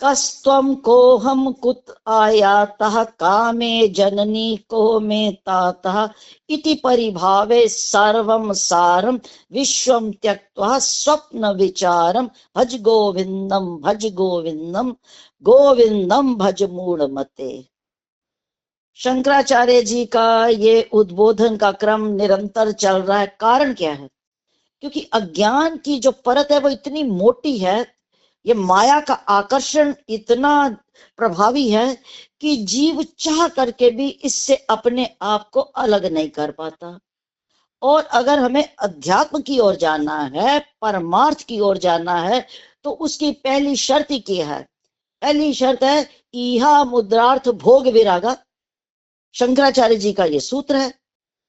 कस्त्वं कोऽहं कुत आयातः कामे जननी को मे तातः इति परिभावे सर्वं सारं विश्वं त्यक्त्वा स्वप्न विचारं भज गोविंदम गोविंदम भज मूढ़मते। शंकराचार्य जी का ये उद्बोधन का क्रम निरंतर चल रहा है। कारण क्या है? क्योंकि अज्ञान की जो परत है वो इतनी मोटी है, ये माया का आकर्षण इतना प्रभावी है कि जीव चाह करके भी इससे अपने आप को अलग नहीं कर पाता। और अगर हमें अध्यात्म की ओर जाना है, परमार्थ की ओर जाना है, तो उसकी पहली शर्त ही क्या है? पहली शर्त है इहा मुद्रार्थ भोग विरागा। शंकराचार्य जी का ये सूत्र है।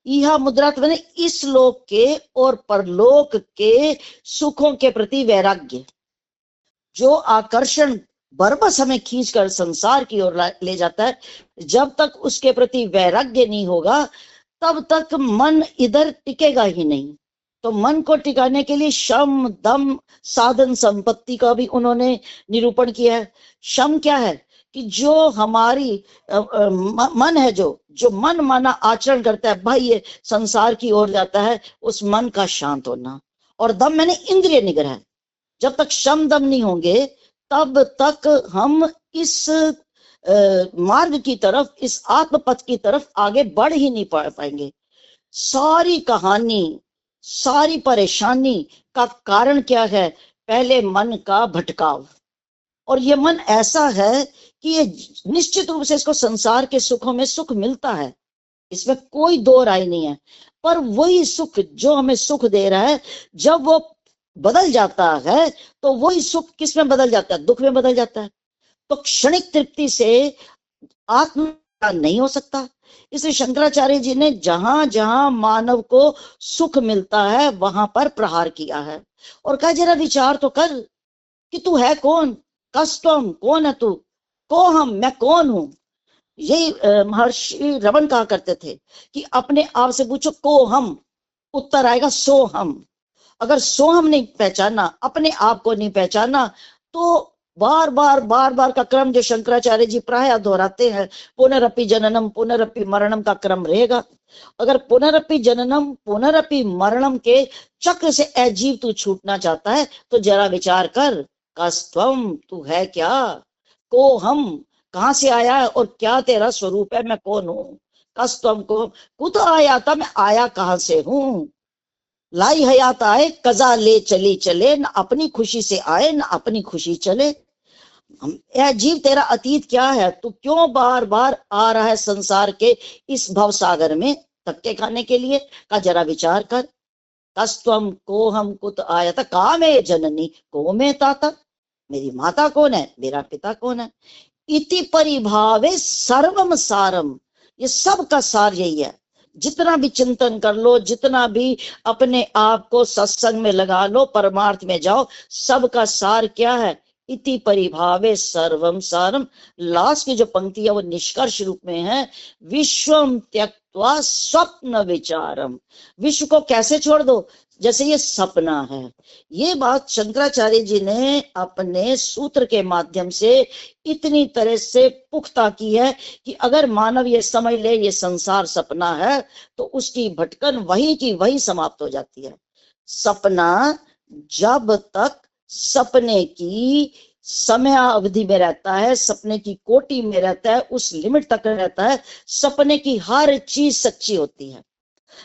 इहा मुद्रार्थ मैंने इस लोक के और परलोक के सुखों के प्रति वैराग्य। जो आकर्षण बरबस हमें खींचकर संसार की ओर ले जाता है, जब तक उसके प्रति वैराग्य नहीं होगा तब तक मन इधर टिकेगा ही नहीं। तो मन को टिकाने के लिए शम दम साधन संपत्ति का भी उन्होंने निरूपण किया है। शम क्या है? कि जो हमारी मन है, जो मन माना आचरण करता है, भाई ये संसार की ओर जाता है, उस मन का शांत होना। और दम मैंने इंद्रिय निग्रह। जब तक शम दम नहीं होंगे तब तक हम इस मार्ग की तरफ, इस आत्म पथ की तरफ आगे बढ़ ही नहीं पाएंगे। सारी कहानी, सारी परेशानी का कारण क्या है? पहले मन का भटकाव। और ये मन ऐसा है कि ये निश्चित रूप से इसको संसार के सुखों में सुख मिलता है, इसमें कोई दो राय नहीं है। पर वही सुख जो हमें सुख दे रहा है, जब वो बदल जाता है तो वही सुख किस में बदल जाता है? दुख में बदल जाता है। तो क्षणिक तृप्ति से आत्म नहीं हो सकता। इसलिए शंकराचार्य जी ने जहां जहां मानव को सुख मिलता है वहां पर प्रहार किया है और कहा जरा विचार तो कर कि तू है कौन? कस्त्वम, कौन है तू? को हम, मैं कौन हूं? यही महर्षि रमन कहा करते थे कि अपने आप से पूछो को हम, उत्तर आएगा सो हम। अगर सो हम नहीं पहचाना, अपने आप को नहीं पहचाना, तो बार बार का क्रम जो शंकराचार्य जी प्राय दोहराते हैं, पुनरपि जननम पुनरपि मरणम का क्रम रहेगा। अगर पुनरपि जननम पुनरपि मरणम के चक्र से अजीव तू छूटना चाहता है तो जरा विचार कर, कस्त्वम, तू है क्या? को हम, कहां से आया है और क्या तेरा स्वरूप है? मैं कौन हूं? कस्त्वम को कुत आया था, मैं आया कहां से हूं? लाई हयात आए कजा ले चली चले, न अपनी खुशी से आए न अपनी खुशी चले। यह जीव तेरा अतीत क्या है? तू क्यों बार बार आ रहा है संसार के इस भव सागर में धक्के खाने के लिए? का जरा विचार कर। कस्त्वम को हम कुत आया था कामे जननी को में ताता। मेरी माता कौन है? मेरा पिता कौन है? इति परिभावे सर्वम सारम। ये सब का सार यही है। जितना भी चिंतन कर लो, जितना भी अपने आप को सत्संग में लगा लो, परमार्थ में जाओ, सबका सार क्या है? इति परिभावे सर्वम सारम। लास्ट की जो पंक्ति है वो निष्कर्ष रूप में है, विश्वम त्यक्त्वा स्वप्न विचारम। विश्व को कैसे छोड़ दो? जैसे ये सपना है। ये बात शंकराचार्य जी ने अपने सूत्र के माध्यम से इतनी तरह से पुख्ता की है कि अगर मानव ये समझ ले ये संसार सपना है तो उसकी भटकन वही की वही समाप्त हो जाती है। सपना जब तक सपने की समय अवधि में रहता है, सपने की कोटि में रहता है, उस लिमिट तक रहता है, सपने की हर चीज सच्ची होती है।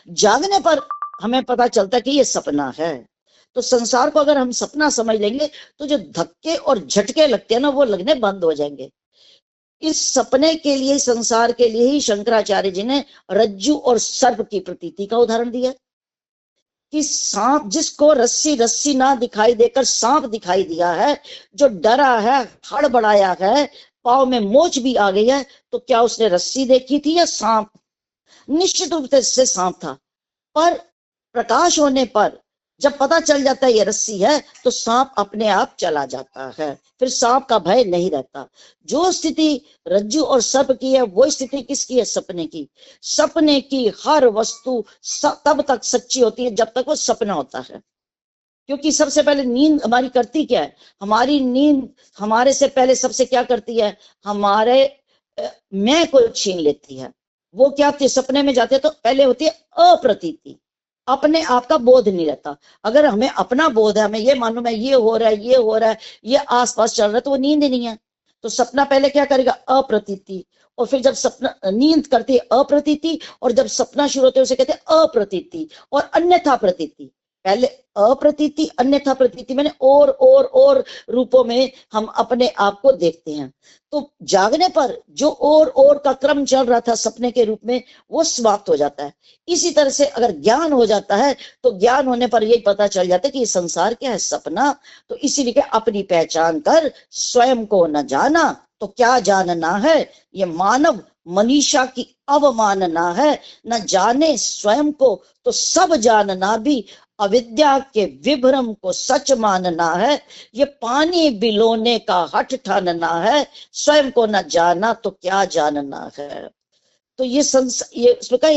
जागने पर हमें पता चलता है कि ये सपना है। तो संसार को अगर हम सपना समझ लेंगे तो जो धक्के और झटके लगते हैं ना, वो लगने बंद हो जाएंगे। इस सपने के लिए, संसार के लिए ही शंकराचार्य जी ने रज्जु और सर्प की प्रतीति का उदाहरण दिया कि सांप, जिसको रस्सी रस्सी ना दिखाई देकर सांप दिखाई दिया है, जो डरा है, हड़बड़ाया है, पांव में मोच भी आ गई है, तो क्या उसने रस्सी देखी थी या सांप? निश्चित रूप से सांप था। पर प्रकाश होने पर जब पता चल जाता है ये रस्सी है तो सांप अपने आप चला जाता है, फिर सांप का भय नहीं रहता। जो स्थिति रज्जु और सर्प की है वो स्थिति किसकी है? सपने की। सपने की हर वस्तु तब तक सच्ची होती है जब तक वो सपना होता है, क्योंकि सबसे पहले नींद हमारी करती क्या है, हमारी नींद हमारे से पहले सबसे क्या करती है, हमारे मैं को छीन लेती है। वो क्या होती है, सपने में जाते हैं तो पहले होती है अप्रतीति, अपने आप का बोध नहीं रहता। अगर हमें अपना बोध है, हमें ये मालूम है ये हो रहा है, ये हो रहा है, ये आसपास चल रहा है, तो वो नींद ही नहीं है। तो सपना पहले क्या करेगा, अप्रतीति, और फिर जब सपना नींद करती है अप्रतीति, और जब सपना शुरू होते है उसे कहते हैं अप्रतीति और अन्यथा प्रतीति। पहले अप्रतीति, अन्यथा प्रतीति, मैंने और रूपों में हम अपने आप को देखते हैं। तो जागने पर जो और का क्रम चल रहा था सपने के रूप में, वो समाप्त हो जाता है। इसी तरह से अगर ज्ञान हो जाता है तो ज्ञान होने पर यही पता चल जाता है कि ये संसार क्या है, सपना। तो इसीलिए अपनी पहचान कर स्वयं को न जाना तो क्या जानना है, ये मानव मनीषा की अवमानना है। न जाने स्वयं को तो सब जानना भी अविद्या के विभ्रम को सच मानना है। ये पानी बिलोने का हठ ठानना है, स्वयं को न जाना तो क्या जानना है। तो ये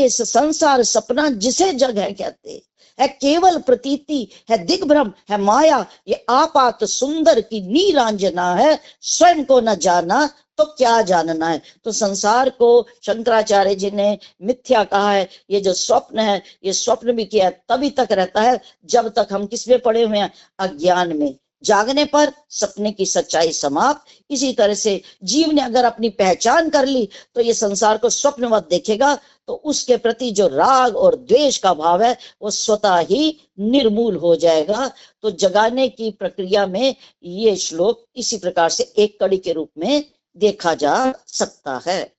संसार सपना जिसे जग है कहते है, केवल प्रतीति है, दिग्भ्रम है, माया ये आपात सुंदर की नीलांजना है। स्वयं को न जाना तो क्या जानना है। तो संसार को शंकराचार्य जी ने मिथ्या कहा है। ये जो स्वप्न है, ये स्वप्न भी किया तभी तक रहता है जब तक हम किसमें पड़े हुए हैं, अज्ञान में। जागने पर सपने की सच्चाई समाप्त। इसी तरह से जीव ने अगर अपनी पहचान कर ली तो ये संसार को स्वप्नवत देखेगा, तो उसके प्रति जो राग और द्वेष का भाव है वो स्वतः ही निर्मूल हो जाएगा। तो जगाने की प्रक्रिया में ये श्लोक इसी प्रकार से एक कड़ी के रूप में देखा जा सकता है।